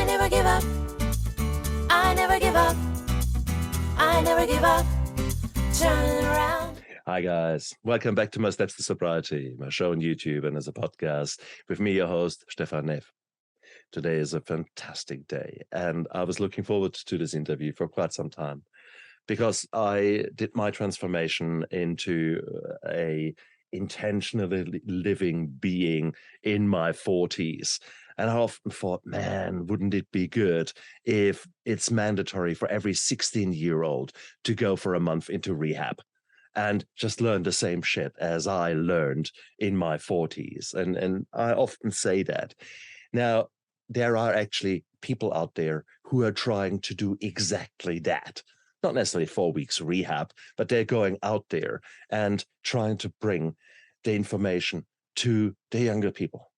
never give up. I never give up. I never give up. Turn around. Hi guys, welcome back to My Steps to Sobriety, my show on YouTube and as a podcast with me, your host, Stefan Neff. Today is a fantastic day and I was looking forward to this interview for quite some time because I did my transformation into a intentionally living being in my 40s. And I often thought, man, wouldn't it be good if it's mandatory for every 16-year-old to go for a month into rehab and just learn the same shit as I learned in my 40s. And I often say that. Now, there are actually people out there who are trying to do exactly that. Not necessarily 4 weeks rehab, but they're going out there and trying to bring the information to the younger people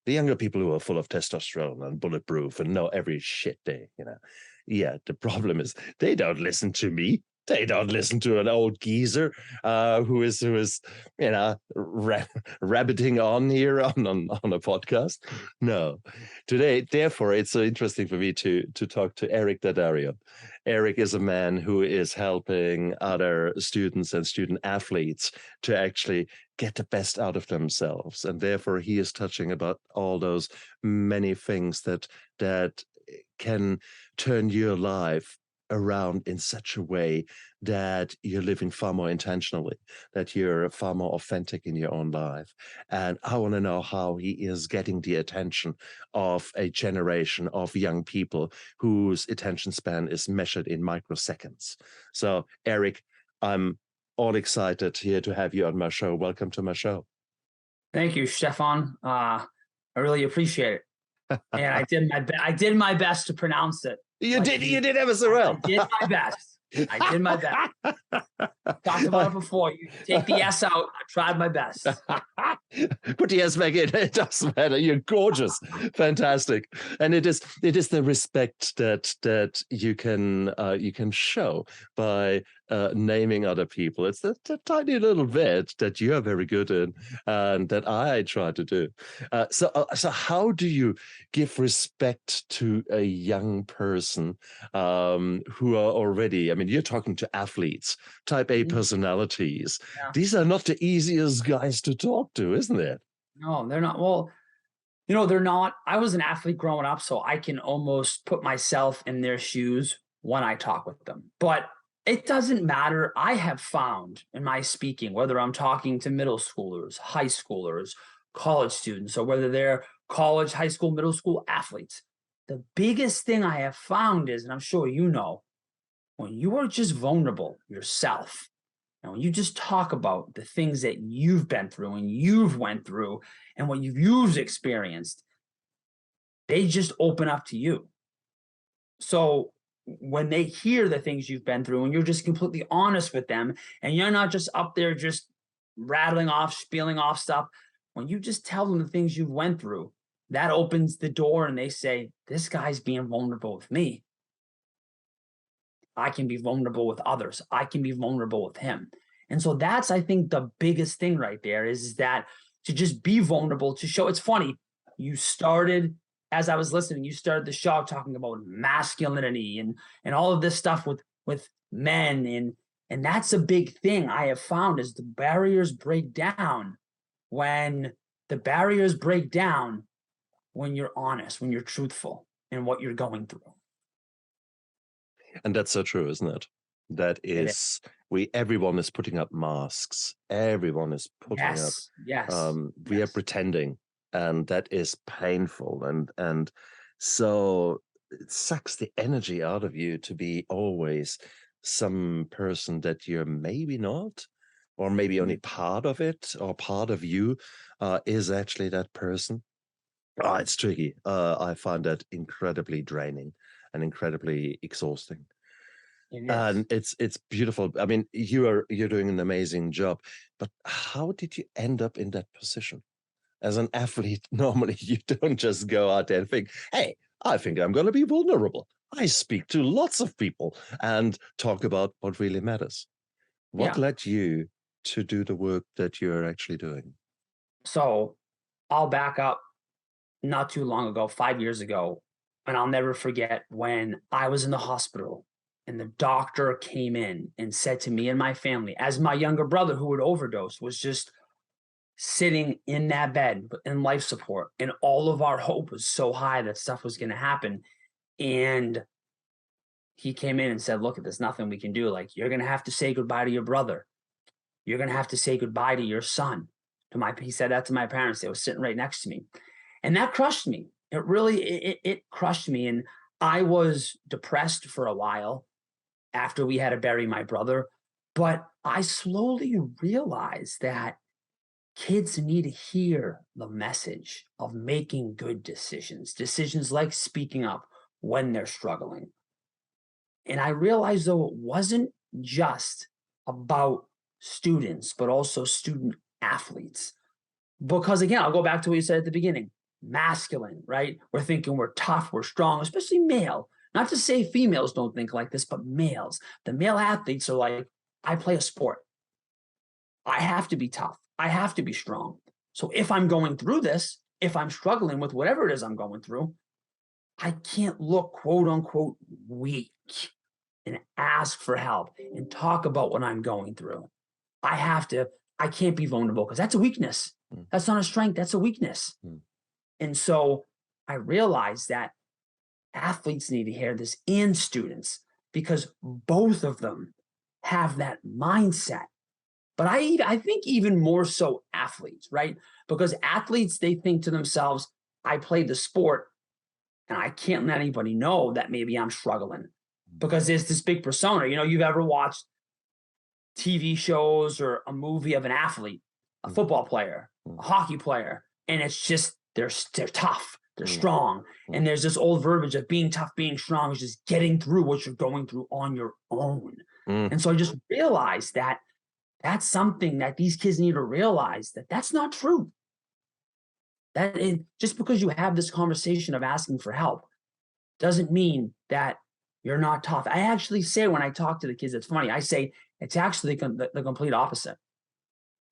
who are full of testosterone and bulletproof and know every shit Yeah, the problem is they don't listen to me. They don't listen to an old geezer who is rabbiting on here on a podcast. No, today, therefore, it's so interesting for me to talk to Eric Daddario. Eric is a man who is helping other students and student athletes to actually get the best out of themselves, and therefore he is touching about all those many things that can turn your life around in such a way that you're living far more intentionally, that you're far more authentic in your own life. And I want to know how he is getting the attention of a generation of young people whose attention span is measured in microseconds. So, Eric, I'm all excited here to have you on my show. Welcome to my show. Thank you, Stefan. I really appreciate it. And I did my best to pronounce it. You did ever so well. I did my best. Talked about it before. You take the S out. I tried my best. Put the S back in. It doesn't matter. You're gorgeous. Fantastic. And it is the respect that you can show by naming other people. It's the tiny little bit that you are very good in and that I try to do. So how do you give respect to a young person who are already, I mean, you're talking to athletes, type A personalities. Yeah. These are not the easiest guys to talk to, isn't it? No, they're not. Well, they're not. I was an athlete growing up, so I can almost put myself in their shoes when I talk with them. But it doesn't matter. I have found in my speaking, whether I'm talking to middle schoolers, high schoolers, college students, or whether they're college, high school, middle school athletes, the biggest thing I have found is, and I'm sure you know, when you are just vulnerable yourself, and when you just talk about the things that you've been through and you've went through and what you've experienced, they just open up to you. So when they hear the things you've been through and you're just completely honest with them and you're not just up there just rattling off, spieling off stuff, when you just tell them the things you've went through, that opens the door and they say, this guy's being vulnerable with me. I can be vulnerable with others. I can be vulnerable with him. And so that's, I think, the biggest thing right there is that to just be vulnerable, to show. It's funny. You started, as I was listening, you started the show talking about masculinity and all of this stuff with men. And that's a big thing I have found is the barriers break down when you're honest, when you're truthful in what you're going through. And that's so true, isn't it? That is, everyone is putting up masks. Everyone is putting up. Yes. We are pretending, and that is painful. And so it sucks the energy out of you to be always some person that you're maybe not, or maybe only part of it, or part of you is actually that person. Oh, it's tricky. I find that incredibly draining and incredibly exhausting. And it's beautiful. I mean, you're doing an amazing job, but how did you end up in that position? As an athlete, normally you don't just go out there and think, hey, I think I'm going to be vulnerable. I speak to lots of people and talk about what really matters. What led you to do the work that you're actually doing? So I'll back up. Not too long ago, 5 years ago, And I'll never forget when I was in the hospital and the doctor came in and said to me and my family, as my younger brother who had overdosed was just sitting in that bed in life support, and all of our hope was so high that stuff was going to happen. And he came in and said, look, there's nothing we can do. Like, you're going to have to say goodbye to your brother. You're going to have to say goodbye to your son. He said that to my parents. They were sitting right next to me. And that crushed me. It really, it crushed me. And I was depressed for a while after we had to bury my brother. But I slowly realized that kids need to hear the message of making good decisions like speaking up when they're struggling. And I realized, though, it wasn't just about students, but also student athletes. Because again, I'll go back to what you said at the beginning, masculine, right? We're thinking we're tough, we're strong, especially male. Not to say females don't think like this, but males. The male athletes are like, I play a sport. I have to be tough. I have to be strong. So if I'm going through this, if I'm struggling with whatever it is I'm going through, I can't look quote unquote weak and ask for help and talk about what I'm going through. I can't be vulnerable because that's a weakness. That's not a strength. That's a weakness. And so I realized that athletes need to hear this and students, because both of them have that mindset. But I think even more so athletes, right? Because athletes, they think to themselves, I played the sport and I can't let anybody know that maybe I'm struggling, because there's this big persona. You've ever watched TV shows or a movie of an athlete, a football player, a hockey player, and it's just they're tough, they're strong. And there's this old verbiage of being tough, being strong is just getting through what you're going through on your own. And so I just realized that that's something that these kids need to realize, that that's not true. Just because you have this conversation of asking for help doesn't mean that you're not tough. I actually say, when I talk to the kids, it's funny. I say it's actually the complete opposite.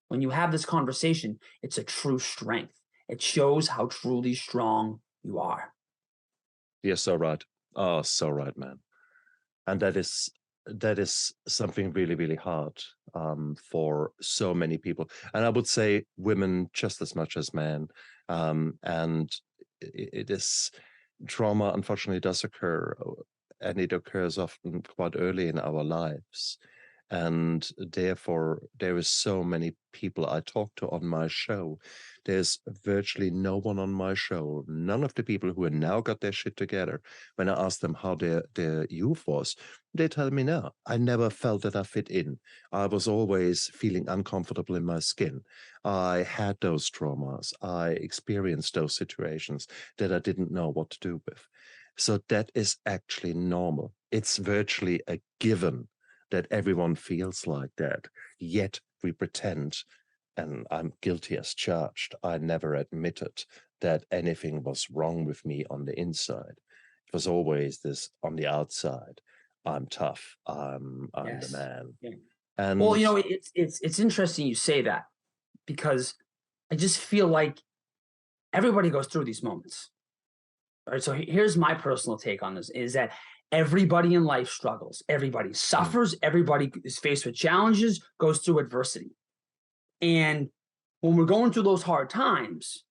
When you have this conversation, it's a true strength. It shows how truly strong you are. You're so right. Oh, so right, man. And that is something really, really hard for so many people. And I would say women just as much as men. And it is, trauma unfortunately does occur, and it occurs often quite early in our lives. And therefore, there is so many people I talk to on my show. There's virtually no one on my show, none of the people who have now got their shit together. When I ask them how their youth was, they tell me, no, I never felt that I fit in. I was always feeling uncomfortable in my skin. I had those traumas. I experienced those situations that I didn't know what to do with. So that is actually normal. It's virtually a given that everyone feels like that, yet we pretend, and I'm guilty as charged. I never admitted that anything was wrong with me on the inside. It was always this on the outside. I'm tough. I'm the man. Yeah. And well, it's interesting you say that, because I just feel like everybody goes through these moments. All right. So here's my personal take on this: is that everybody in life struggles. Everybody suffers. Everybody is faced with challenges, goes through adversity. And when we're going through those hard times,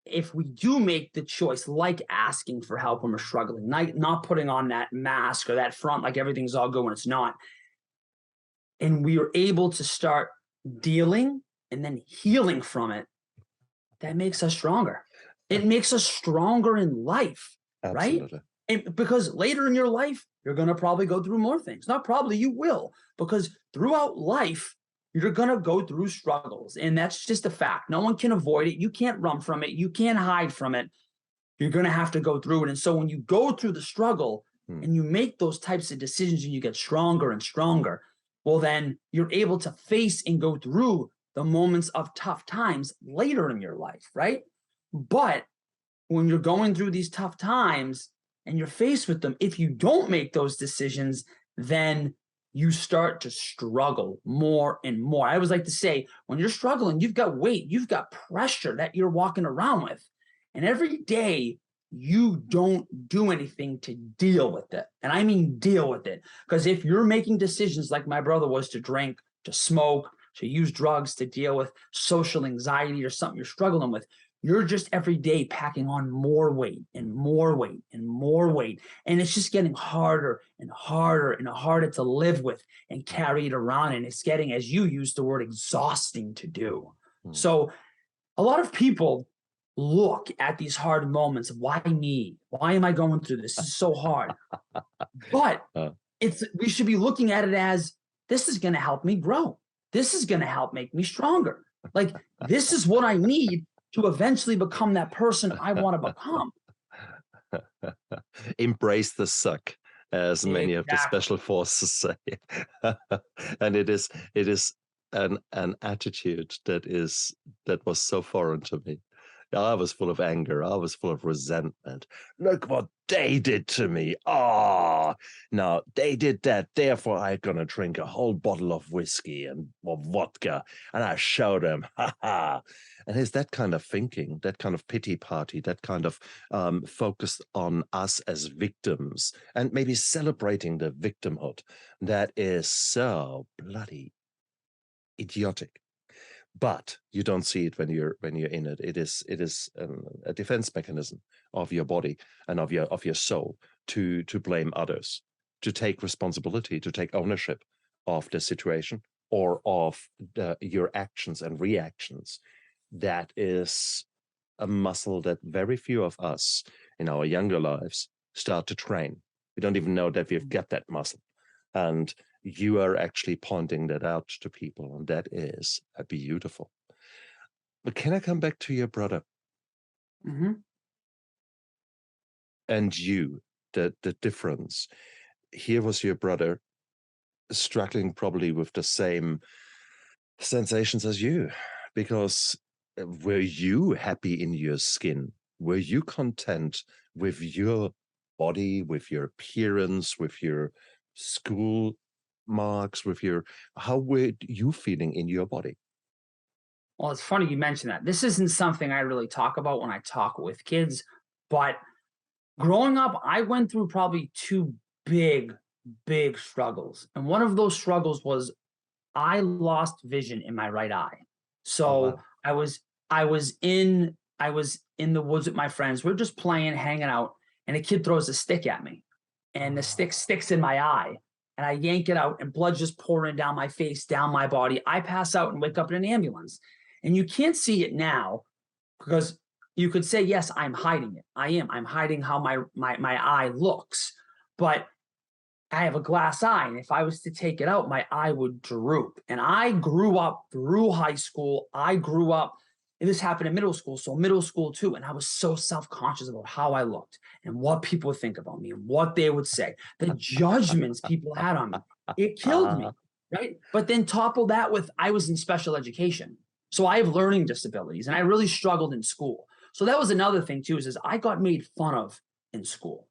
if we do make the choice, like asking for help when we're struggling, not putting on that mask or that front like everything's all good when it's not, and we are able to start dealing and then healing from it, that makes us stronger. It makes us stronger in life, absolutely. Right? And because later in your life, you're going to probably go through more things. Not probably, you will, because throughout life, you're going to go through struggles. And that's just a fact. No one can avoid it. You can't run from it. You can't hide from it. You're going to have to go through it. And so when you go through the struggle and you make those types of decisions and you get stronger and stronger, well, then you're able to face and go through the moments of tough times later in your life, right? But when you're going through these tough times and you're faced with them, if you don't make those decisions, then you start to struggle more and more. I always like to say, when you're struggling, you've got weight, you've got pressure that you're walking around with. And every day you don't do anything to deal with it. And I mean deal with it. Because if you're making decisions like my brother was, to drink, to smoke, to use drugs, to deal with social anxiety or something you're struggling with, you're just every day packing on more weight and more weight and more weight. And it's just getting harder and harder and harder to live with and carry it around. And it's getting, as you used the word, exhausting to do. So a lot of people look at these hard moments. Why me? Why am I going through this? This is so hard. But we should be looking at it as, this is going to help me grow. This is going to help make me stronger. Like, this is what I need to eventually become that person I want to become. Embrace the suck, as many of the special forces say. And it is an attitude that was so foreign to me. I was full of anger. I was full of resentment. Look what they did to me. Oh, now they did that. Therefore, I'm going to drink a whole bottle of whiskey and of vodka. And I show them, ha ha. And it's that kind of thinking, that kind of pity party, that kind of focus on us as victims and maybe celebrating the victimhood that is so bloody idiotic. But you don't see it when you're in it. It is a defense mechanism of your body and of your soul to blame others, to take responsibility, to take ownership of the situation or of your actions and reactions. That is a muscle that very few of us in our younger lives start to train. We don't even know that we've got that muscle. And you are actually pointing that out to people, and that is beautiful. But can I come back to your brother? Mm-hmm. And you, the difference. Here was your brother struggling probably with the same sensations as you, because were you happy in your skin? Were you content with your body, with your appearance, with your school marks, with your, how were you feeling in your body? Well, it's funny you mentioned that. This isn't something I really talk about when I talk with kids, but growing up, I went through probably two big struggles. And one of those struggles was I lost vision in my right eye. So wow. I was in the woods with my friends. We're just playing, hanging out, and a kid throws a stick at me, and the stick sticks in my eye, and I yank it out, and blood just pouring down my face, down my body. I pass out and wake up in an ambulance, and you can't see it now because you could say, yes, I'm hiding it. I'm hiding how my eye looks, but I have a glass eye, and if I was to take it out, my eye would droop. And I grew up through high school. And this happened in middle school, so middle school too. And I was so self-conscious about how I looked and what people would think about me and what they would say, the judgments people had on me. It killed me, right? But then topple that with, I was in special education. So I have learning disabilities, and I really struggled in school. So that was another thing too, is I got made fun of in school.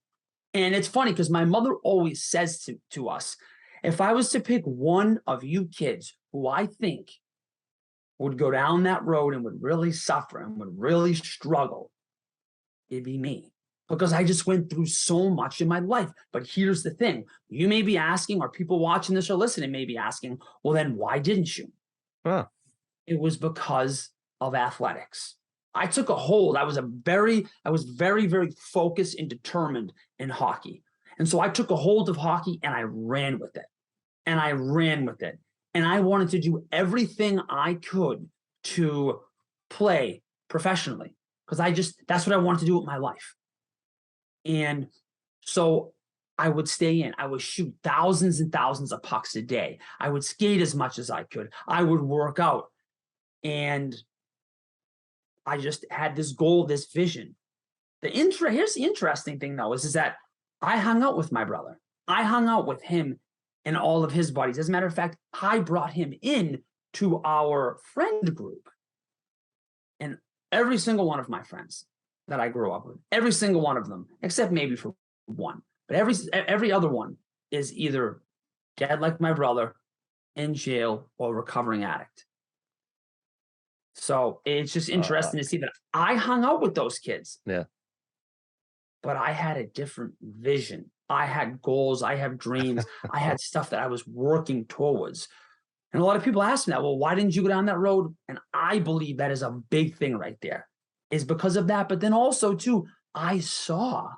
And it's funny because my mother always says to us, if I was to pick one of you kids who I think would go down that road and would really suffer and would really struggle, it'd be me. Because I just went through so much in my life. But here's the thing. You may be asking, or people watching this or listening may be asking, well, then why didn't you? Huh. It was because of athletics. I took a hold. I was very, very focused and determined in hockey. And so I took a hold of hockey and I ran with it. And I wanted to do everything I could to play professionally because that's what I wanted to do with my life. And so I would stay in. I would shoot thousands and thousands of pucks a day. I would skate as much as I could. I would work out. And I just had this goal, this vision. Here's the interesting thing, though, is that I hung out with my brother. I hung out with him and all of his buddies. As a matter of fact, I brought him in to our friend group. And every single one of my friends that I grew up with, every single one of them, except maybe for one, but every other one is either dead like my brother, in jail, or recovering addict. So it's just interesting to see that I hung out with those kids. Yeah. but I had a different vision. I had goals, I have dreams, I had stuff that I was working towards. And a lot of people ask me that, well, why didn't you go down that road? And I believe that is a big thing right there, is because of that. But then also, too, I saw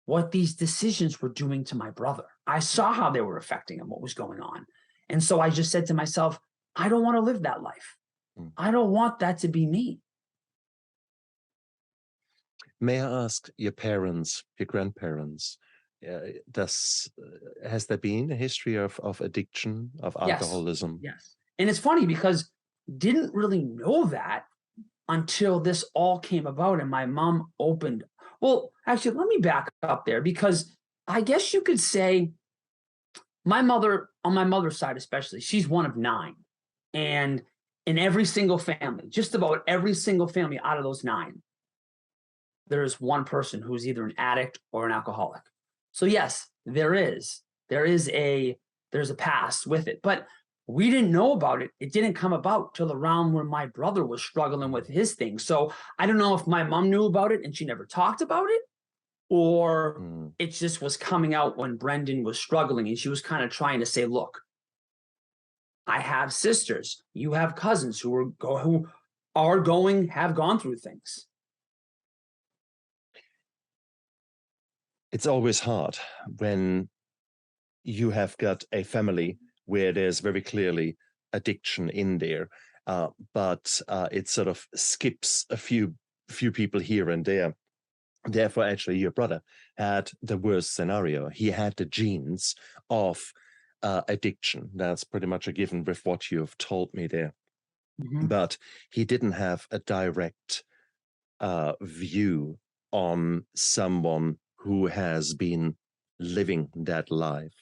what these decisions were doing to my brother. I saw how they were affecting him, what was going on. And so I just said to myself, I don't want to live that life. I don't want that to be me. May I ask your parents, your grandparents, has there been a history of addiction, of alcoholism? Yes. And it's funny because didn't really know that until this all came about and my mom opened. Well, actually, let me back up there, because I guess you could say my mother, on my mother's side especially, she's one of 9. And in every single family, just about every single family out of those 9, there's one person who's either an addict or an alcoholic. So yes, there's a past with it, but we didn't know about it. It didn't come about till around when my brother was struggling with his thing. So I don't know if my mom knew about it and she never talked about it, or it just was coming out when Brendan was struggling and she was kind of trying to say, look, I have sisters, you have cousins who have gone through things. It's always hard when you have got a family where there's very clearly addiction in there, but it sort of skips a few people here and there. Therefore, actually, your brother had the worst scenario. He had the genes of addiction. That's pretty much a given with what you've told me there. But he didn't have a direct view on someone who has been living that life.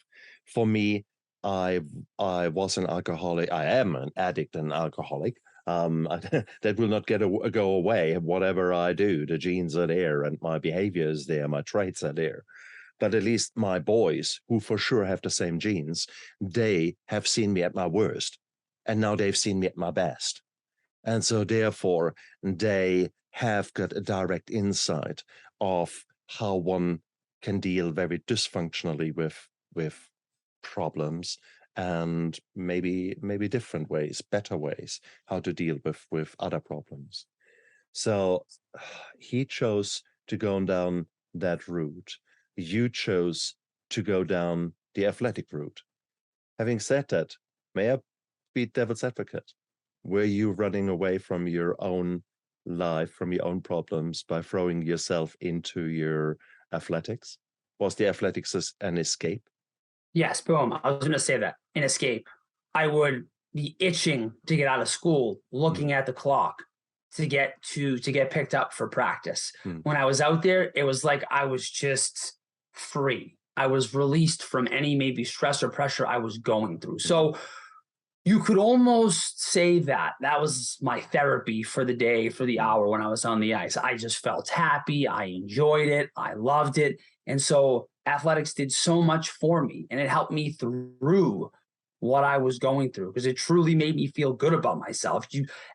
For me, I was an alcoholic. I am an addict and alcoholic. That will not go away. Whatever I do, the genes are there and my behavior is there, my traits are there. But at least my boys, who for sure have the same genes, they have seen me at my worst. And now they've seen me at my best. And so therefore, they have got a direct insight of how one can deal very dysfunctionally with problems, and maybe different ways, better ways, how to deal with other problems. So he chose to go down that route. You chose to go down the athletic route. Having said that, may I be devil's advocate? Were you running away from your own life, from your own problems, by throwing yourself into your athletics? Was the athletics an escape? Yes, boom. I was going to say that, an escape. I would be itching to get out of school, looking at the clock to get picked up for practice. When I was out there, it was like I was just free. I was released from any maybe stress or pressure I was going through. So you could almost say that was my therapy for the day, for the hour when I was on the ice. I just felt happy. I enjoyed it. I loved it. And so athletics did so much for me, and it helped me through what I was going through, because it truly made me feel good about myself.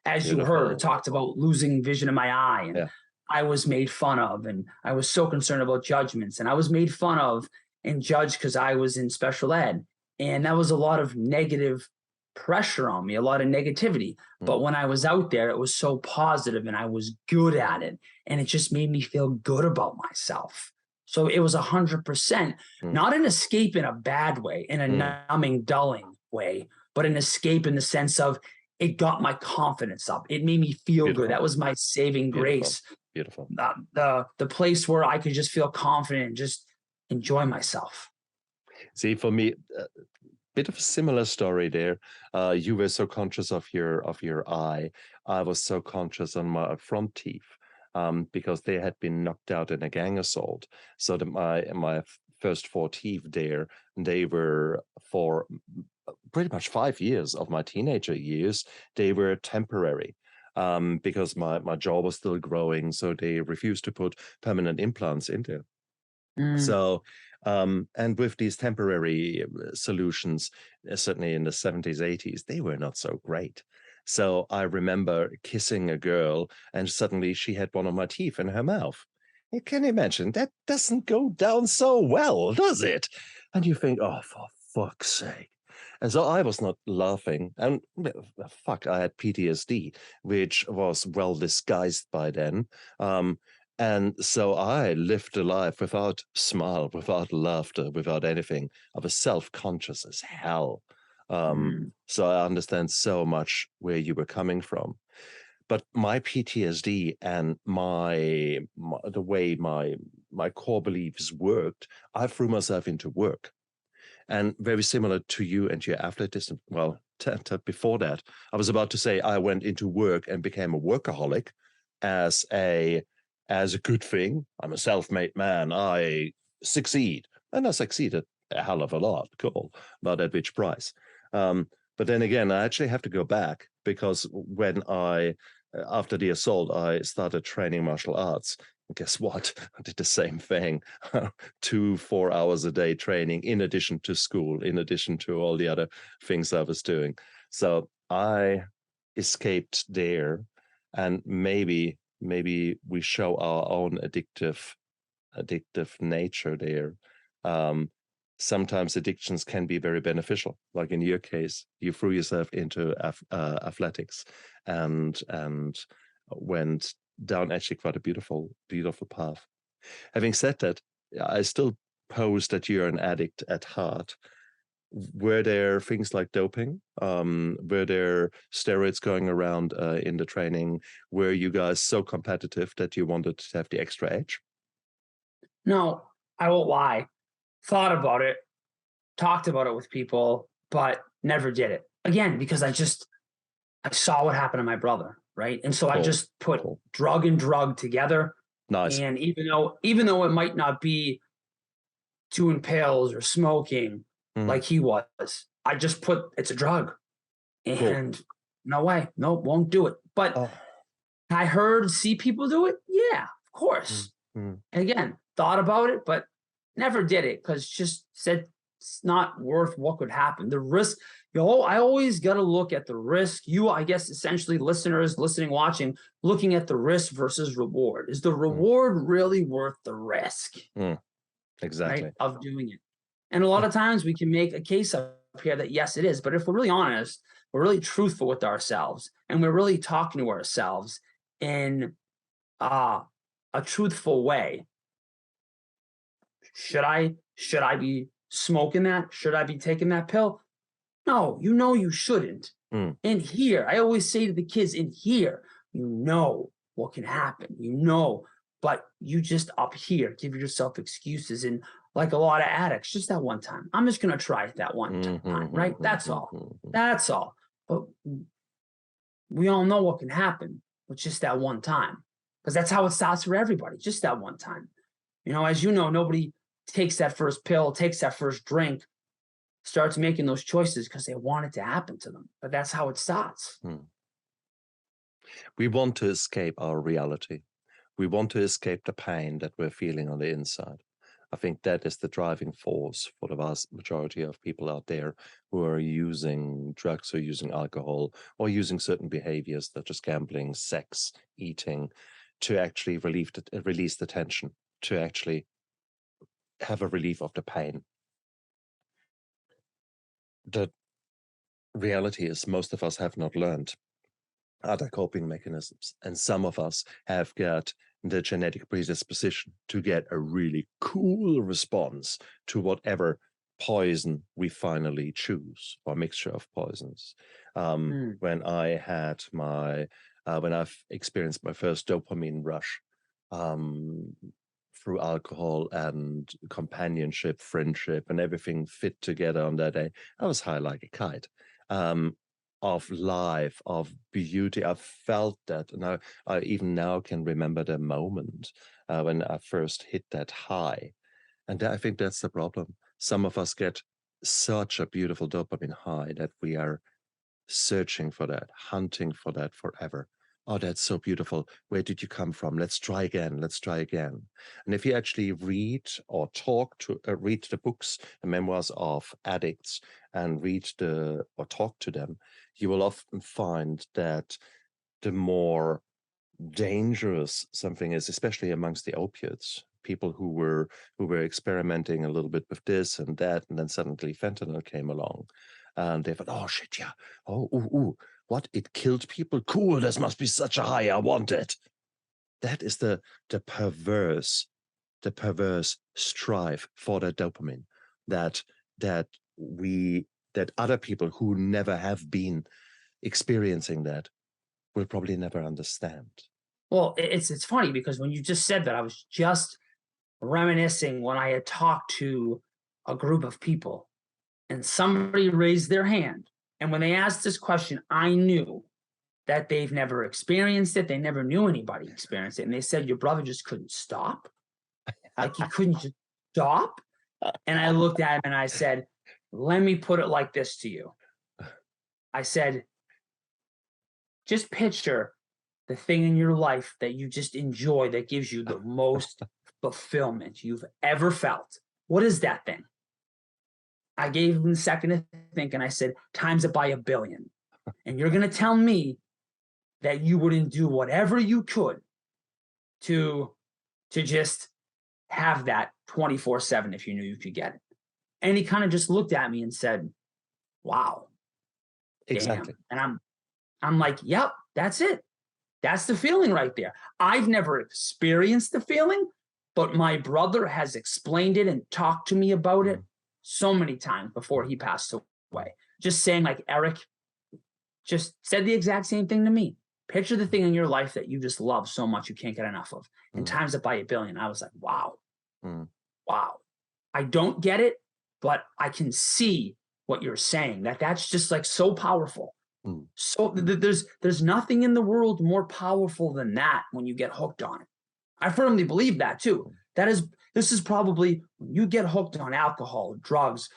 As you heard, it talked about losing vision in my eye, and I was made fun of, and I was so concerned about judgments, and I was made fun of and judged because I was in special ed. And that was a lot of negative pressure on me, a lot of negativity. But when I was out there, it was so positive and I was good at it. And it just made me feel good about myself. So it was 100%, not an escape in a bad way, in a numbing, dulling way, but an escape in the sense of it got my confidence up. It made me feel good. That was my saving grace. Beautiful. The place where I could just feel confident and just enjoy myself. See, for me, bit of a similar story there. You were so conscious of your eye. I was so conscious on my front teeth, because they had been knocked out in a gang assault. So that my first 4 teeth there, they were for pretty much 5 years of my teenager years, they were temporary. Because my jaw was still growing, so they refused to put permanent implants in there. So, and with these temporary solutions, certainly in the 70s, 80s, they were not so great. So I remember kissing a girl and suddenly she had one of my teeth in her mouth. You can imagine that doesn't go down so well, does it? And you think, oh, for fuck's sake. And so I was not laughing. And fuck, I had PTSD, which was well disguised by then. And so I lived a life without smile, without laughter, without anything. I was self-conscious as hell. So I understand so much where you were coming from. But my PTSD and the way my core beliefs worked, I threw myself into work. And very similar to you and your athleticism. Well, before that, I was about to say I went into work and became a workaholic as a good thing. I'm a self-made man. I succeed, and I succeeded a hell of a lot. Cool, but at which price? But then again, I actually have to go back because when after the assault, I started training martial arts. And guess what? I did the same thing. 2-4 hours a day training in addition to school, in addition to all the other things I was doing. So I escaped there, and maybe we show our own addictive nature there. Sometimes addictions can be very beneficial. Like in your case, you threw yourself into athletics and went down actually quite a beautiful path. Having said that, I still pose that you're an addict at heart. Were there things like doping? Were there steroids going around in the training? Were you guys so competitive that you wanted to have the extra edge? No, I won't lie. Thought about it, talked about it with people, but never did it. Again, because I saw what happened to my brother, right? And so I just put drug and drug together. Nice. And even though it might not be doing pills or smoking like he was, I just put it's a drug. And no way, no, won't do it. But I see people do it. Yeah, of course. And again, thought about it, but never did it because just said it's not worth what could happen. The risk, I always got to look at the risk. I guess, essentially listeners listening, watching, looking at the risk versus reward. Is the reward really worth the risk? Exactly. Right, of doing it? And a lot of times we can make a case up here that yes, it is. But if we're really honest, we're really truthful with ourselves, and we're really talking to ourselves in a truthful way. Should I be smoking that? Should I be taking that pill? No, you shouldn't. In here, I always say to the kids, in here, you know what can happen, but you just up here give yourself excuses. And like a lot of addicts, just that one time. I'm just going to try it that one time, right? That's all. That's all. But we all know what can happen with just that one time, because that's how it starts for everybody, just that one time. As you know, nobody takes that first pill, takes that first drink, starts making those choices because they want it to happen to them. But that's how it starts. We want to escape our reality. We want to escape the pain that we're feeling on the inside. I think that is the driving force for the vast majority of people out there who are using drugs or using alcohol or using certain behaviors such as gambling, sex, eating, to actually release the tension, to actually have a relief of the pain. The reality is most of us have not learned other coping mechanisms, and some of us have got the genetic predisposition to get a really cool response to whatever poison we finally choose, or mixture of poisons. When I've experienced my first dopamine rush, through alcohol and companionship, friendship, and everything fit together on that day, I was high like a kite. Of life, of beauty. I felt that, and I even now can remember the moment when I first hit that high. And I think that's the problem. Some of us get such a beautiful dopamine high that we are searching for that, hunting for that forever. Oh, that's so beautiful. Where did you come from? Let's try again. Let's try again. And if you actually read or read the books, the memoirs of addicts, and talk to them, you will often find that the more dangerous something is, especially amongst the opiates. People who were experimenting a little bit with this and that, and then suddenly fentanyl came along, and they thought, "Oh shit, yeah, oh ooh, what? It killed people? Cool, this must be such a high. I want it." That is the perverse, the perverse strive for that dopamine that that we that other people who never have been experiencing that will probably never understand. Well, it's funny because when you just said that, I was just reminiscing when I had talked to a group of people and somebody raised their hand. And when they asked this question, I knew that they've never experienced it. They never knew anybody experienced it. And they said, your brother just couldn't stop. Like he couldn't just stop. And I looked at him and I said, let me put it like this to you. I said, just picture the thing in your life that you just enjoy that gives you the most fulfillment you've ever felt. What is that thing? I gave him a second to think and I said, times it by 1 billion. And you're going to tell me that you wouldn't do whatever you could to just have that 24/7 if you knew you could get it. And he kind of just looked at me and said, wow. Exactly. Damn. And I'm like, yep, that's it. That's the feeling right there. I've never experienced the feeling, but my brother has explained it and talked to me about it so many times before he passed away. Just saying, like, Eric just said the exact same thing to me. Picture the thing in your life that you just love so much you can't get enough of, and times it by 1 billion. I was like, wow, wow. I don't get it, but I can see what you're saying. That's just like so powerful. So there's nothing in the world more powerful than that when you get hooked on it. I firmly believe that too. This is probably, when you get hooked on alcohol, drugs,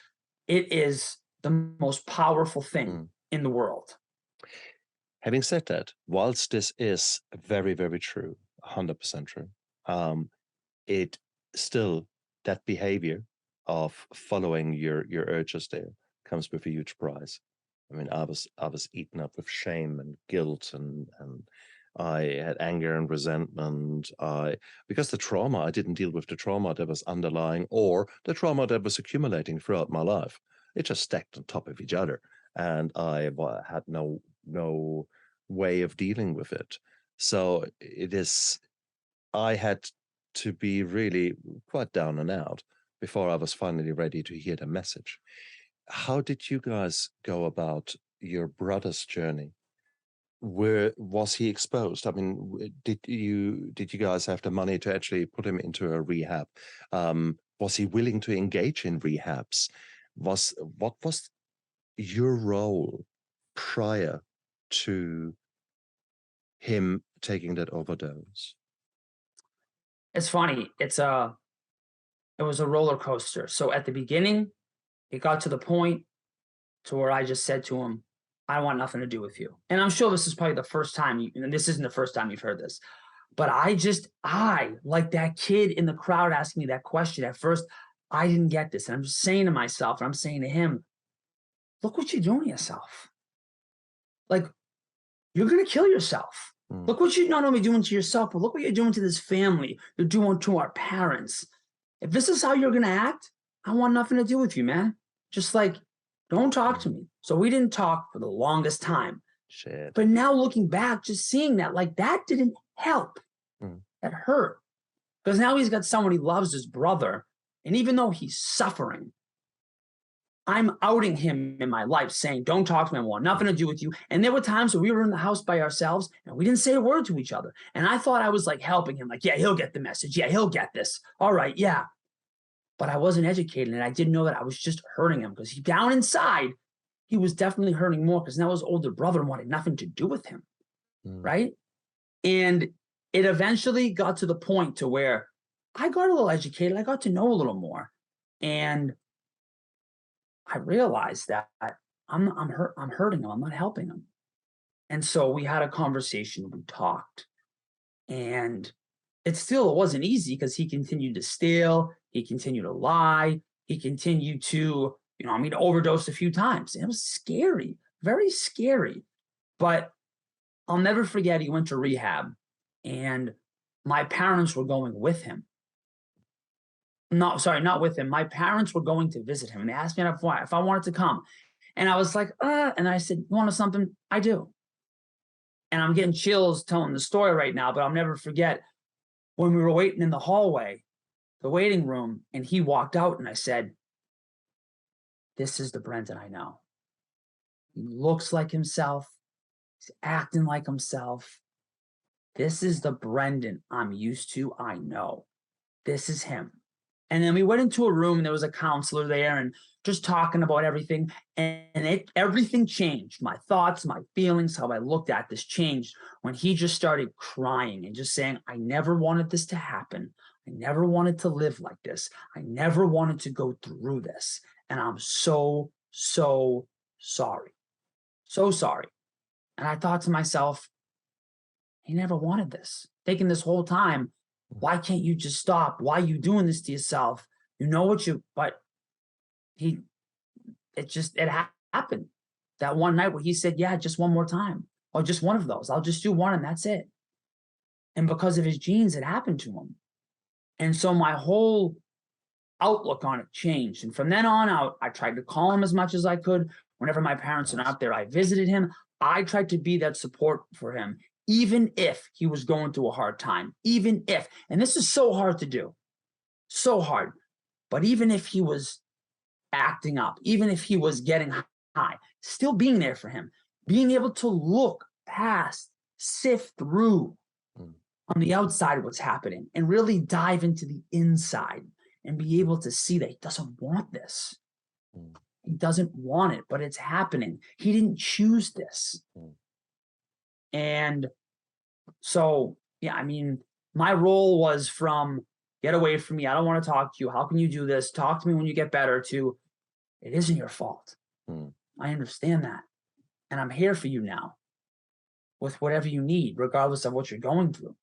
it is the most powerful thing in the world. Having said that, whilst this is very, very true, 100% true, it still, that behavior of following your urges there comes with a huge price. I mean, I was eaten up with shame and guilt, and I had anger and resentment. Because the trauma, I didn't deal with the trauma that was underlying, or the trauma that was accumulating throughout my life. It just stacked on top of each other, and I had no way of dealing with it. So I had to be really quite down and out before I was finally ready to hear the message. How did you guys go about your brother's journey? Where was he exposed? I mean, did you guys have the money to actually put him into a rehab? Was he willing to engage in rehabs? What was your role prior to him taking that overdose? It's funny. It was a roller coaster. So at the beginning, it got to the point to where I just said to him, I want nothing to do with you. And I'm sure this is probably the first time, and this isn't the first time you've heard this, but I like that kid in the crowd asking me that question. At first, I didn't get this. And I'm just saying to myself, and I'm saying to him, look what you're doing to yourself. Like, you're going to kill yourself. Look what you're not only doing to yourself, but look what you're doing to this family. You're doing to our parents. If this is how you're going to act, I want nothing to do with you, man. Just like, don't talk to me. So we didn't talk for the longest time. Shit. But now looking back, just seeing that, like, that didn't help. That hurt. Because now he's got someone he loves, his brother. And even though he's suffering, I'm outing him in my life, saying, don't talk to me, I want nothing to do with you. And there were times where we were in the house by ourselves and we didn't say a word to each other. And I thought I was like helping him, like, yeah, he'll get the message. Yeah, he'll get this. All right, yeah. But I wasn't educated, and I didn't know that I was just hurting him, because down inside, he was definitely hurting more, because now his older brother wanted nothing to do with him, right? And it eventually got to the point to where I got a little educated. I got to know a little more. And I realized that I'm hurting him. I'm not helping him. And so we had a conversation. We talked. And it wasn't easy, because he continued to steal. He continued to lie. He continued to, overdose a few times. And it was scary, very scary. But I'll never forget, he went to rehab. and my parents were going with him. No, sorry, not with him. My parents were going to visit him, and they asked me if I wanted to come. And I was like, and I said, you want something? I do. And I'm getting chills telling the story right now, but I'll never forget when we were waiting in the hallway, the waiting room, and he walked out, and I said, this is the Brendan I know. He looks like himself. He's acting like himself. This is the Brendan I'm used to. I know. This is him. And then we went into a room and there was a counselor there and just talking about everything. And everything changed. My thoughts, my feelings, how I looked at this changed when he just started crying and just saying, I never wanted this to happen. I never wanted to live like this. I never wanted to go through this. And I'm so, so sorry. So sorry. And I thought to myself, he never wanted this. Thinking this whole time, why can't you just stop? Why are you doing this to yourself? You know what but it happened that one night where he said, yeah, just one more time, or just one of those. I'll just do one and that's it. And because of his genes, it happened to him. And so my whole outlook on it changed. And from then on out, I tried to call him as much as I could. Whenever my parents were out there, I visited him. I tried to be that support for him, even if he was going through a hard time, even if, and this is so hard to do, so hard, but even if he was acting up, even if he was getting high, still being there for him, being able to look past, sift through on the outside what's happening and really dive into the inside and be able to see that he doesn't want this. He doesn't want it, but it's happening. He didn't choose this. And so, yeah, I mean, my role was from get away from me. I don't want to talk to you. How can you do this? Talk to me when you get better to it isn't your fault. I understand that. And I'm here for you now with whatever you need, regardless of what you're going through.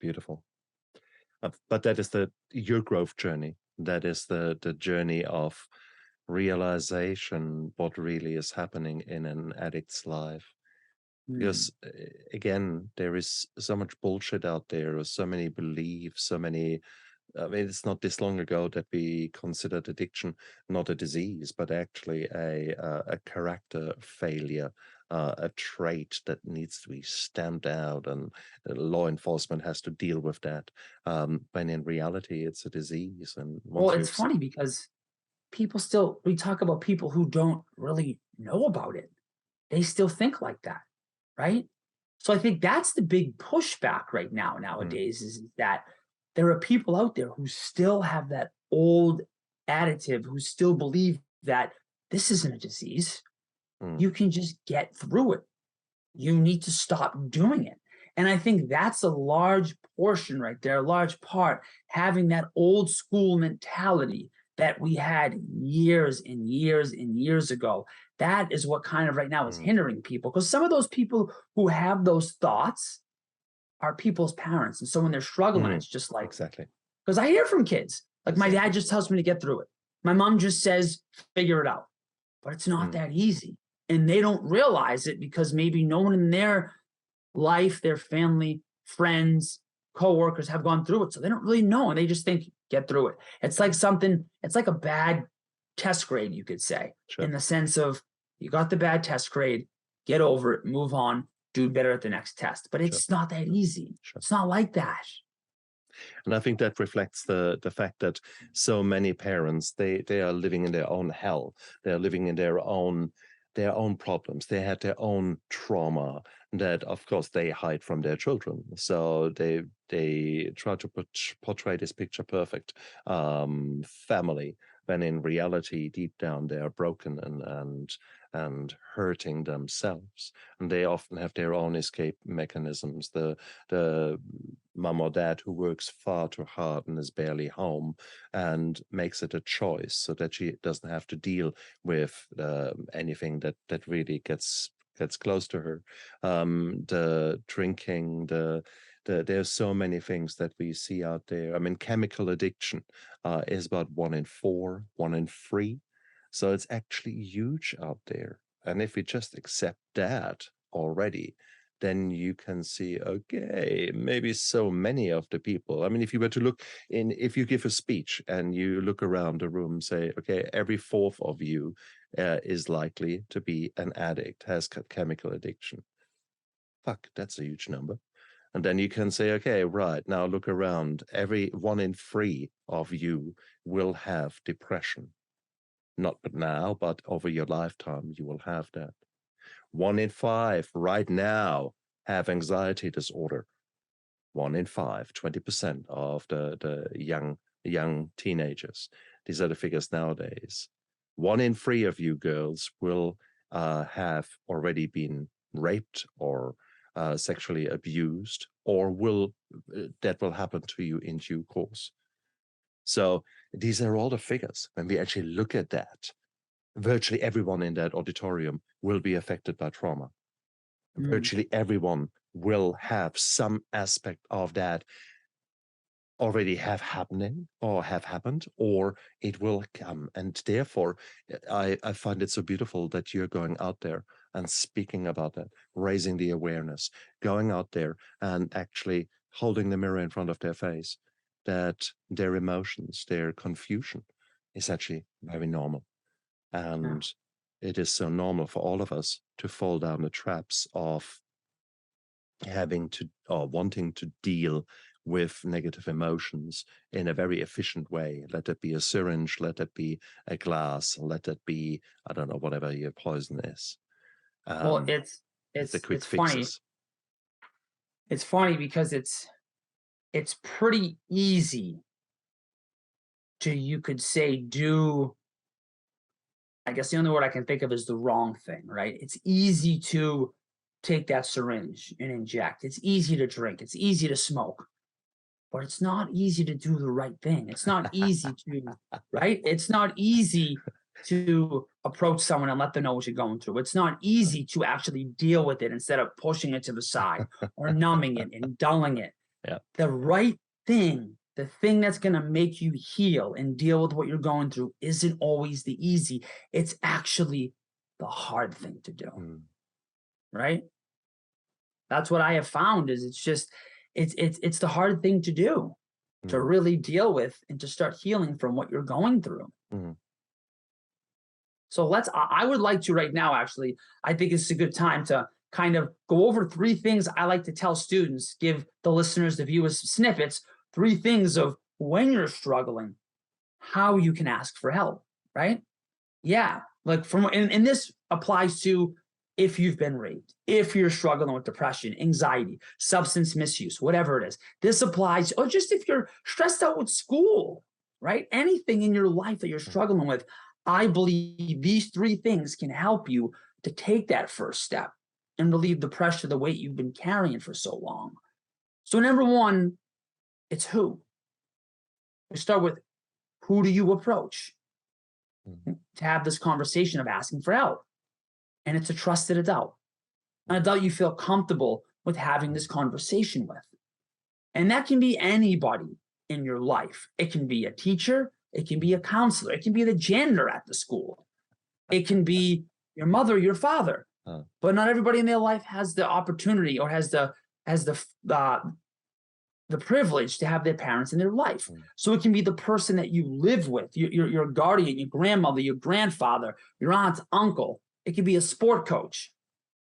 Beautiful. But that is your growth journey. That is the journey of realization, what really is happening in an addict's life. Because again, there is so much bullshit out there, or so many beliefs, so many. I mean, it's not this long ago that we considered addiction not a disease, but actually a character failure, a trait that needs to be stamped out, and law enforcement has to deal with that. When in reality, it's a disease. And well, it's funny because we talk about people who don't really know about it. They still think like that, right? So I think that's the big pushback right now nowadays is that there are people out there who still have that old additive, who still believe that this isn't a disease. You can just get through it. You need to stop doing it. And I think that's a large portion right there, a large part, having that old school mentality that we had years and years and years ago. That is what kind of right now is hindering people, because some of those people who have those thoughts are people's parents. And so when they're struggling, it's just like, exactly. Because I hear from kids, like my dad just tells me to get through it. My mom just says, figure it out. But it's not that easy. And they don't realize it because maybe no one in their life, their family, friends, coworkers have gone through it. So they don't really know. And they just think, get through it. It's like it's like a bad test grade, you could say, in the sense of you got the bad test grade, get over it, move on, do better at the next test. But it's not that easy. It's not like that. And I think that reflects the fact that so many parents, they are living in their own hell. They're living in their own problems. They had their own trauma that, of course, they hide from their children. So they try to portray this picture perfect family, when in reality, deep down, they are broken and hurting themselves. And they often have their own escape mechanisms. The mom or dad who works far too hard and is barely home and makes it a choice so that she doesn't have to deal with anything that really gets close to her. The drinking, there's so many things that we see out there. I mean, chemical addiction is about 1 in 4, 1 in 3. So it's actually huge out there. And if we just accept that already, then you can see, okay, maybe so many of the people. I mean, if you were to look in, if you give a speech and you look around the room, say, okay, every fourth of you is likely to be an addict, has chemical addiction. Fuck, that's a huge number. And then you can say, okay, right, now look around. Every 1 in 3 of you will have depression. Not but now, but over your lifetime, you will have that. 1 in 5 right now have anxiety disorder. 1 in 5, 20% of the young teenagers. These are the figures nowadays. 1 in 3 of you girls will have already been raped or sexually abused, or that will happen to you in due course. So these are all the figures. When we actually look at that, virtually everyone in that auditorium will be affected by trauma. Virtually everyone will have some aspect of that already have happened, or it will come. And therefore, I find it so beautiful that you're going out there and speaking about that, raising the awareness, going out there and actually holding the mirror in front of their face, that their emotions, their confusion is actually very normal. And it is so normal for all of us to fall down the traps of having to or wanting to deal with negative emotions in a very efficient way. Let it be a syringe, let it be a glass, let it be, I don't know, whatever your poison is. Well, the quick it's funny. fixes. It's funny because it's pretty easy to, you could say, do, I guess the only word I can think of is the wrong thing, right? It's easy to take that syringe and inject. It's easy to drink. It's easy to smoke. But it's not easy to do the right thing. It's not easy to, right? It's not easy to approach someone and let them know what you're going through. It's not easy to actually deal with it instead of pushing it to the side or numbing it and dulling it. Yeah. The right thing, the thing that's going to make you heal and deal with what you're going through, isn't always the easy. It's actually the hard thing to do, right? That's what I have found, is it's the hard thing to do, to really deal with and to start healing from what you're going through. So I would like to right now, actually, I think it's a good time to kind of go over 3 things I like to tell students, give the listeners, the viewers, snippets, 3 things of when you're struggling, how you can ask for help, right? Yeah, like and this applies to if you've been raped, if you're struggling with depression, anxiety, substance misuse, whatever it is. This applies, or just if you're stressed out with school, right? Anything in your life that you're struggling with, I believe these 3 things can help you to take that first step and relieve the pressure, the weight you've been carrying for so long. So number 1, it's who. We start with, who do you approach to have this conversation of asking for help? And it's a trusted adult, an adult you feel comfortable with having this conversation with. And that can be anybody in your life. It can be a teacher. It can be a counselor. It can be the janitor at the school. It can be your mother, your father. But not everybody in their life has the opportunity or has the privilege to have their parents in their life. So it can be the person that you live with, your guardian, your grandmother, your grandfather, your aunt, uncle. It could be a sport coach.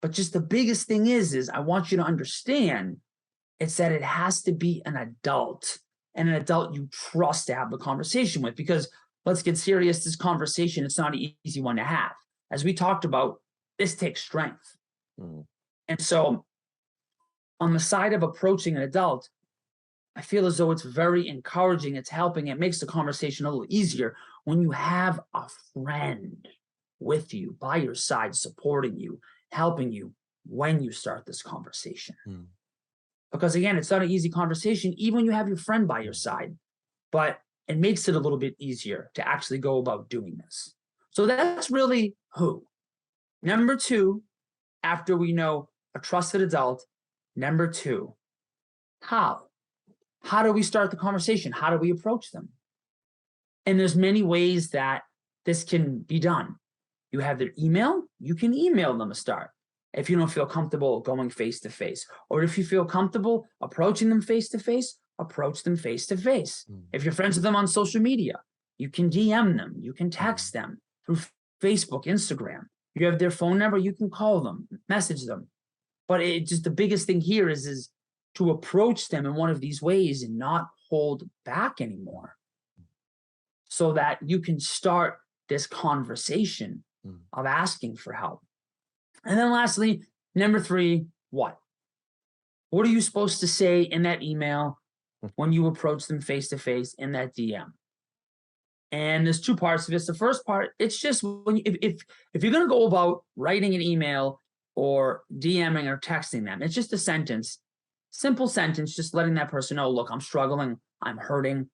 But just the biggest thing is I want you to understand, it's that it has to be an adult, and an adult you trust to have the conversation with. Because let's get serious, this conversation, it's not an easy one to have. As we talked about, this takes strength. And so on the side of approaching an adult, I feel as though it's very encouraging, it's helping, it makes the conversation a little easier when you have a friend with you, by your side, supporting you, helping you when you start this conversation. Because again, it's not an easy conversation, even when you have your friend by your side, but it makes it a little bit easier to actually go about doing this. So that's really who. Number 2, after we know a trusted adult, number 2, how. How do we start the conversation? How do we approach them? And there's many ways that this can be done. You have their email, you can email them to start. If you don't feel comfortable going face to face, or if you feel comfortable approaching them face to face, approach them face to face. If you're friends with them on social media, you can DM them, you can text them through Facebook, Instagram. You have their phone number, you can call them, message them. But it just, the biggest thing here is to approach them in one of these ways and not hold back anymore, so that you can start this conversation of asking for help. And then lastly, number 3, what? What are you supposed to say in that email when you approach them face to face in that DM? And there's 2 parts of this. The first part, it's just when if you're going to go about writing an email or DMing or texting them, it's just a sentence, simple sentence, just letting that person know, look, I'm struggling, I'm hurting,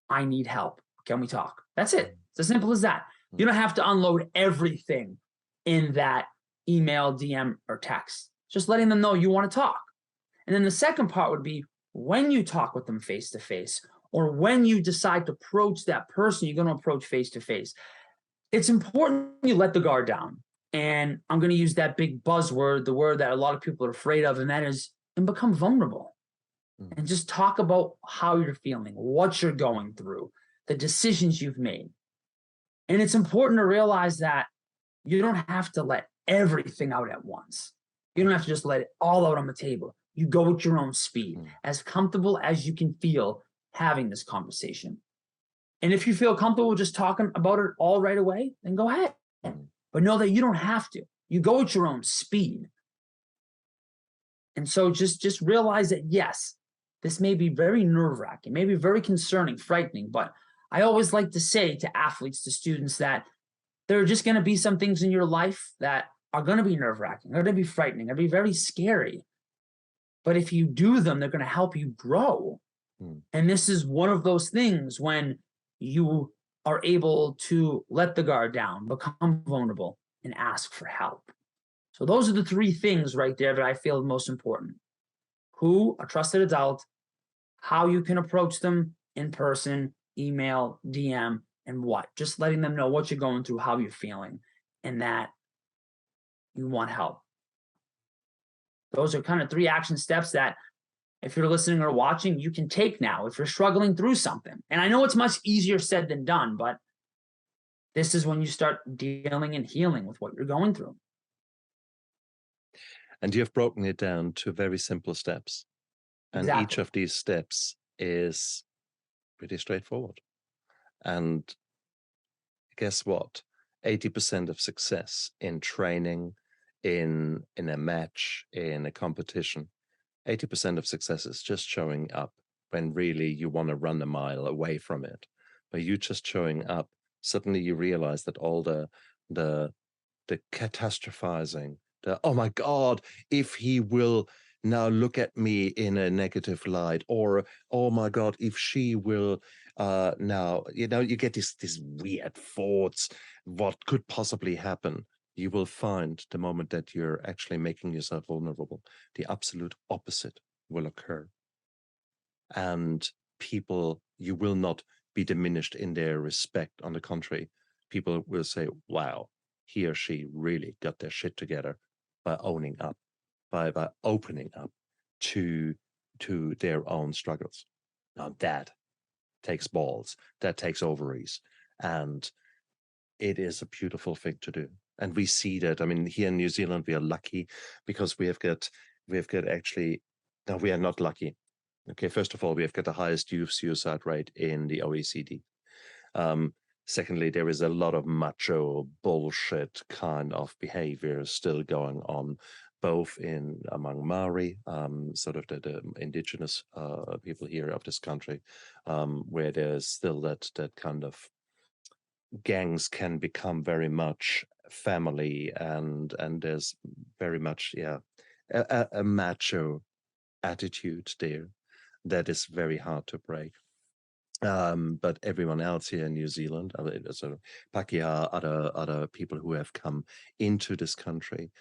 I need help. Can we talk? That's it. It's as simple as that. You don't have to unload everything in that email, DM, or text. Just letting them know you want to talk. And then the second part would be when you talk with them face to face, or when you decide to approach that person you're going to approach face to face, it's important you let the guard down. And I'm going to use that big buzzword, the word that a lot of people are afraid of, and that is, and become vulnerable. And just talk about how you're feeling, what you're going through, the decisions you've made. And it's important to realize that you don't have to let everything out at once. You don't have to just let it all out on the table. You go at your own speed, as comfortable as you can feel having this conversation. And if you feel comfortable just talking about it all right away, then go ahead. But know that you don't have to. You go at your own speed. And so just realize that, yes, this may be very nerve-wracking, maybe very concerning, frightening, but I always like to say to athletes, to students, that there are just going to be some things in your life that are going to be nerve-wracking, they're going to be frightening, they're going to be very scary. But if you do them, they're going to help you grow. And this is one of those things when you are able to let the guard down, become vulnerable, and ask for help. So those are the 3 things right there that I feel are most important. Who, a trusted adult, how you can approach them in person, email, DM, and what. Just letting them know what you're going through, how you're feeling, and that you want help. Those are kind of 3 action steps that, if you're listening or watching, you can take now if you're struggling through something. And I know it's much easier said than done, but this is when you start dealing and healing with what you're going through. And you have broken it down to very simple steps. And each of these steps is pretty straightforward. And guess what? 80% of success in training, in a match, in a competition, 80% of success is just showing up when really you want to run a mile away from it. By you just showing up, suddenly you realize that all the catastrophizing, the, oh my God, if he will now look at me in a negative light, or, oh my God, if she will now, you get these weird thoughts, what could possibly happen? You will find the moment that you're actually making yourself vulnerable, the absolute opposite will occur. And people, you will not be diminished in their respect. On the contrary, people will say, wow, he or she really got their shit together by owning up, by opening up to their own struggles. Now that takes balls, that takes ovaries, and it is a beautiful thing to do. And we see that. I mean, here in New Zealand, we are lucky because we have got actually, no, we are not lucky. Okay, first of all, we have got the highest youth suicide rate in the OECD. Secondly, there is a lot of macho bullshit kind of behavior still going on, both among Maori, sort of the indigenous people here of this country, where there's still that kind of gangs can become very much family, and there's very much a macho attitude there that is very hard to break. But everyone else here in New Zealand, so Pakeha, other people who have come into this country,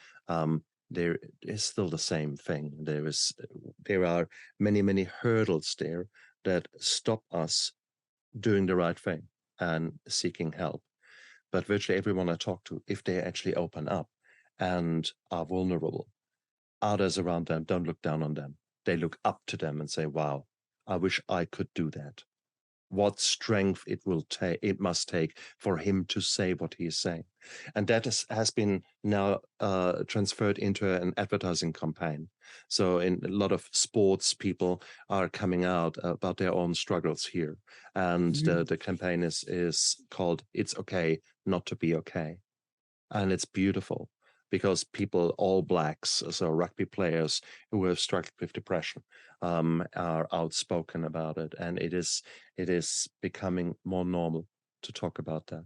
there is still the same thing. There are many hurdles there that stop us doing the right thing and seeking help. But virtually everyone I talk to, if they actually open up and are vulnerable, others around them don't look down on them. They look up to them and say, wow, I wish I could do that. What strength it must take for him to say what he is saying. And that has been now transferred into an advertising campaign. So in a lot of sports, people are coming out about their own struggles here. And the campaign is called It's Okay Not to Be Okay. And it's beautiful because people, all blacks, so rugby players who have struggled with depression, are outspoken about it, and it is becoming more normal to talk about that.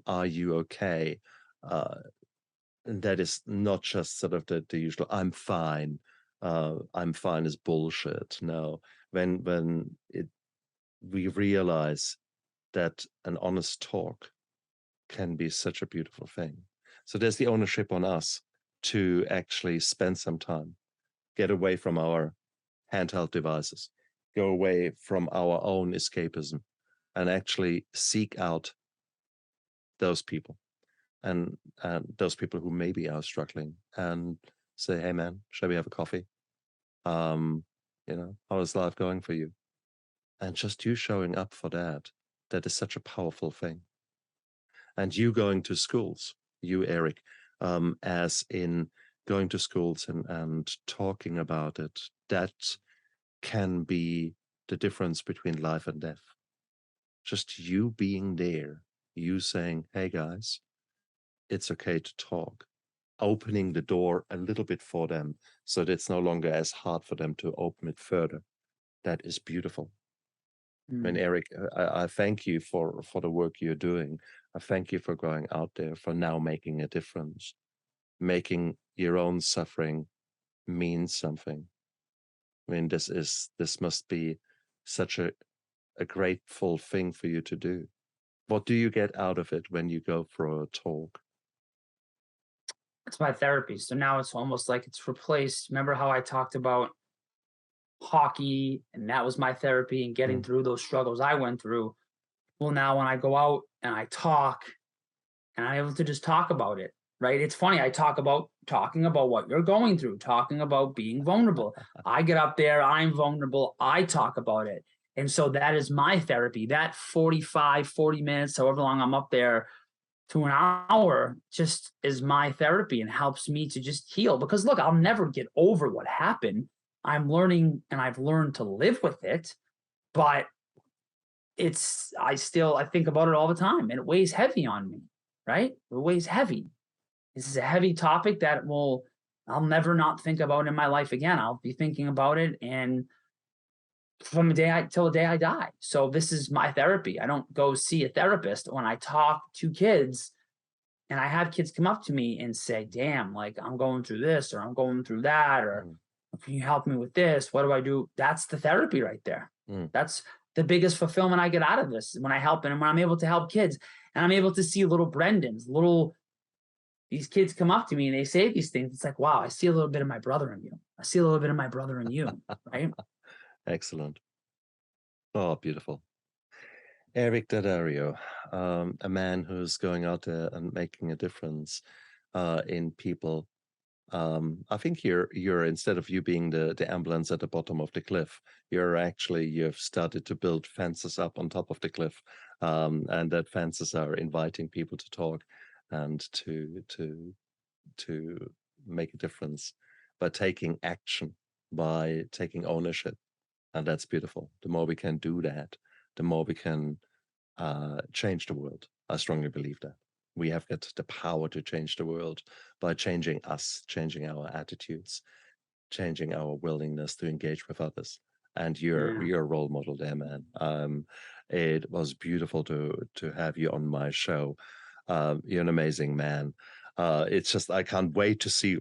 Are you okay? And that is not just sort of the usual I'm fine is bullshit. No, when we realize that an honest talk can be such a beautiful thing. So there's the ownership on us to actually spend some time, get away from our handheld devices, go away from our own escapism, and actually seek out those people and those people who maybe are struggling and say, hey man, shall we have a coffee? How is life going for you? And just you showing up for that is such a powerful thing. And you going to schools, you, Eric, as in going to schools and talking about it, that can be the difference between life and death. Just you being there, you saying, hey guys, it's okay to talk, opening the door a little bit for them so that it's no longer as hard for them to open it further. That is beautiful. And Eric, I thank you for the work you're doing. I thank you for going out there, for now making a difference, making your own suffering mean something. I mean, this must be such a grateful thing for you to do. What do you get out of it when you go for a talk? It's my therapy. So now it's almost like it's replaced. Remember how I talked about hockey and that was my therapy and getting through those struggles I went through? Well, now when I go out and I talk and I'm able to just talk about it, right? It's funny. I talking about what you're going through, talking about being vulnerable. I get up there, I'm vulnerable. I talk about it. And so that is my therapy. That 45, 40 minutes, however long I'm up there, to an hour just is my therapy and helps me to just heal. Because look, I'll never get over what happened. I'm learning and I've learned to live with it, but I think about it all the time and it weighs heavy on me, right? It weighs heavy. This is a heavy topic that I'll never not think about in my life again. I'll be thinking about it and from till the day I die. So this is my therapy. I don't go see a therapist. When I talk to kids and I have kids come up to me and say, damn, like I'm going through this or I'm going through that, or can you help me with this? What do I do? That's the therapy right there. That's the biggest fulfillment I get out of this when I help and when I'm able to help kids and I'm able to see little Brendans, these kids come up to me and they say these things. It's like, wow, I see a little bit of my brother in you. I see a little bit of my brother in you, right? Excellent. Oh, beautiful. Eric Daddario, a man who's going out there and making a difference in people. I think you're instead of you being the ambulance at the bottom of the cliff, you've started to build fences up on top of the cliff, and that fences are inviting people to talk and to make a difference by taking action, by taking ownership, and that's beautiful. The more we can do that, the more we can change the world. I strongly believe that. We have got the power to change the world by changing us, changing our attitudes, changing our willingness to engage with others. And you're a role model there, man. It was beautiful to have you on my show. You're an amazing man. It's just I can't wait to see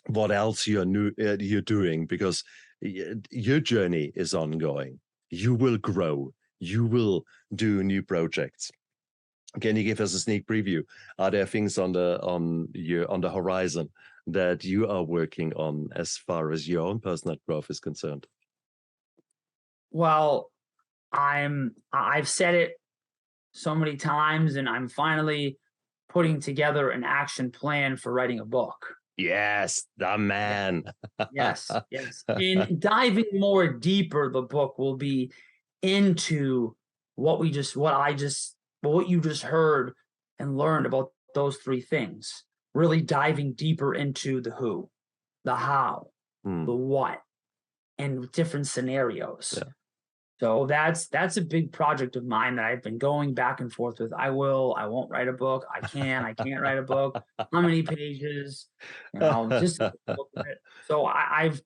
what else you're doing, because your journey is ongoing. You will grow. You will do new projects. Can you give us a sneak preview? Are there things on the horizon that you are working on as far as your own personal growth is concerned? Well, I've said it so many times, and I'm finally putting together an action plan for writing a book. Yes, the man. Yes, yes. And diving more deeper, the book will be into what you just heard and learned about those three things. Really diving deeper into the who, the how, Hmm, the what, and different scenarios. yeah. So that's a big project of mine that I've been going back and forth with. I won't write a book. I can't write a book. How many pages? Just a little bit. So I've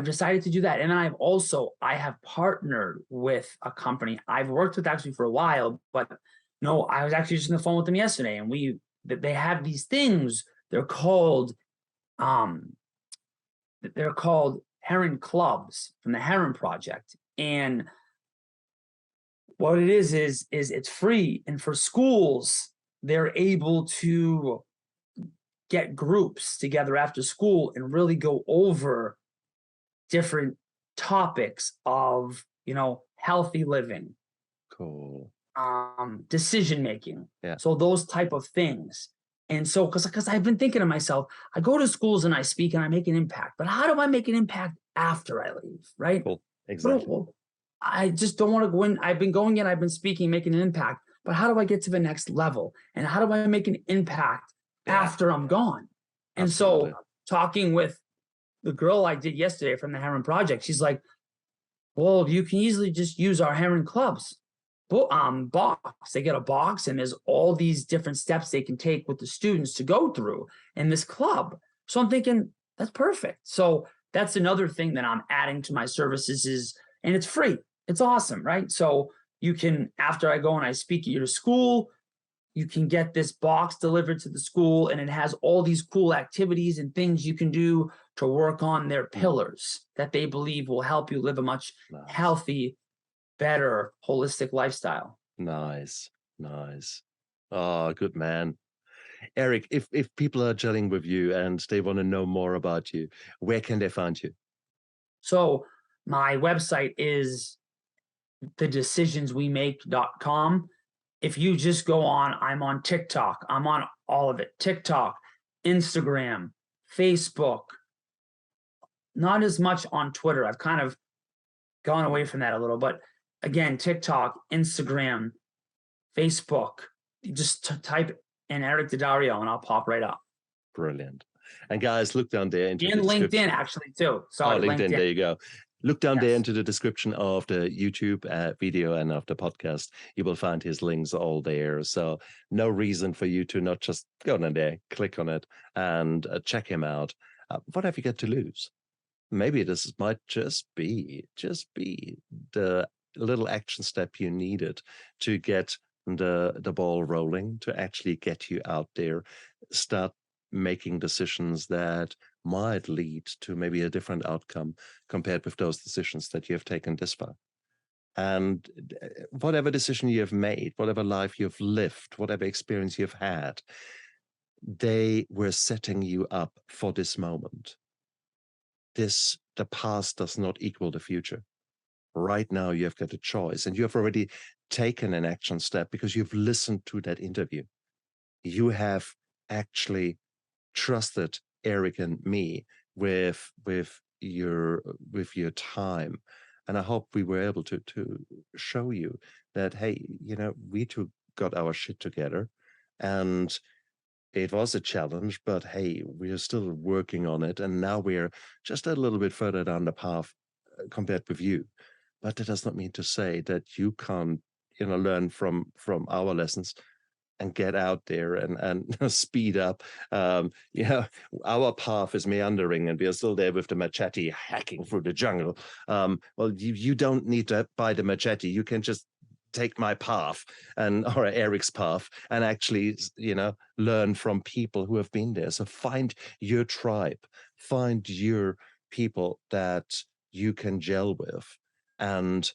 decided to do that. And I have partnered with a company I've worked with actually for a while, but no, I was actually just on the phone with them yesterday, and they have these things. Um they're called Heron Clubs from the Heron Project. And what it is it's free. And for schools, they're able to get groups together after school and really go over different topics of, healthy living, Cool. decision making. Yeah. So those type of things. And so, because I've been thinking to myself, I go to schools and I speak and I make an impact, but how do I make an impact after I leave? Right? Cool. Exactly. Well, I just don't want to go in. I've been going in, I've been speaking, making an impact, but how do I get to the next level? And how do I make an impact Yeah. after I'm gone? And Absolutely. so, talking with the girl I did yesterday from the Heron Project, she's like, well, you can easily just use our Heron Clubs box. They get a box, and there's all these different steps they can take with the students to go through in this club. So I'm thinking that's perfect. So that's another thing that I'm adding to my services and it's free. It's awesome, right? So you can, after I go and I speak at your school, you can get this box delivered to the school, and it has all these cool activities and things you can do to work on their pillars that they believe will help you live a much Nice. healthy, better, holistic lifestyle. Nice. Oh, good man. Eric, if people are gelling with you and they want to know more about you, where can they find you? So my website is thedecisionswemake.com. If you just go on, I'm on TikTok. I'm on all of it. TikTok, Instagram, Facebook, not as much on Twitter. I've kind of gone away from that a little, but again, TikTok, Instagram, Facebook, you just type in Eric Daddario and I'll pop right up. Brilliant. And guys, look down there into And the LinkedIn description. actually too. Sorry, LinkedIn, there you go. Look down there Yes. into the description of the YouTube video and of the podcast. You will find his links all there. So no reason for you to not just go down there, click on it, and check him out. What have you got to lose? Maybe this might just be the little action step you needed to get the ball rolling, to actually get you out there, start making decisions that might lead to maybe a different outcome compared with those decisions that you have taken this far. And whatever decision you have made, whatever life you've lived, whatever experience you've had, they were setting you up for this moment. The past does not equal the future. Right now, you have got a choice, and you have already taken an action step because you've listened to that interview. You have actually trusted Eric and me with your time, and I hope we were able to show you that, hey, we too got our shit together, and it was a challenge, but hey, we are still working on it, and now we're just a little bit further down the path compared with you. But that does not mean to say that you can't, learn from our lessons and get out there and speed up. Our path is meandering, and we are still there with the machete hacking through the jungle. Well, you don't need to buy the machete. You can just take my path or Eric's path and actually, learn from people who have been there. So find your tribe, find your people that you can gel with, and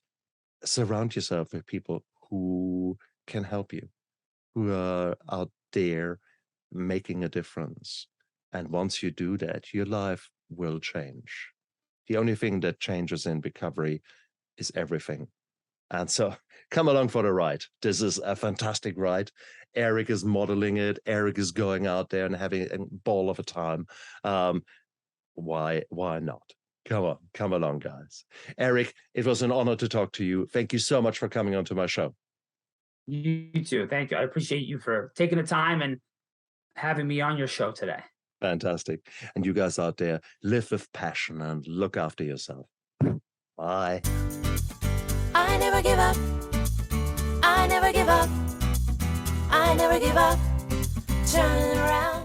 surround yourself with people who can help you, who are out there making a difference. And once you do that, your life will change. The only thing that changes in recovery is everything. And so come along for the ride. This is a fantastic ride. Eric is modeling it. Eric is going out there and having a ball of a time. Why not? Come along, guys. Eric, it was an honor to talk to you. Thank you so much for coming onto my show. You too. Thank you. I appreciate you for taking the time and having me on your show today. Fantastic. And you guys out there, live with passion and look after yourself. Bye. I never give up. I never give up. I never give up. Turn around.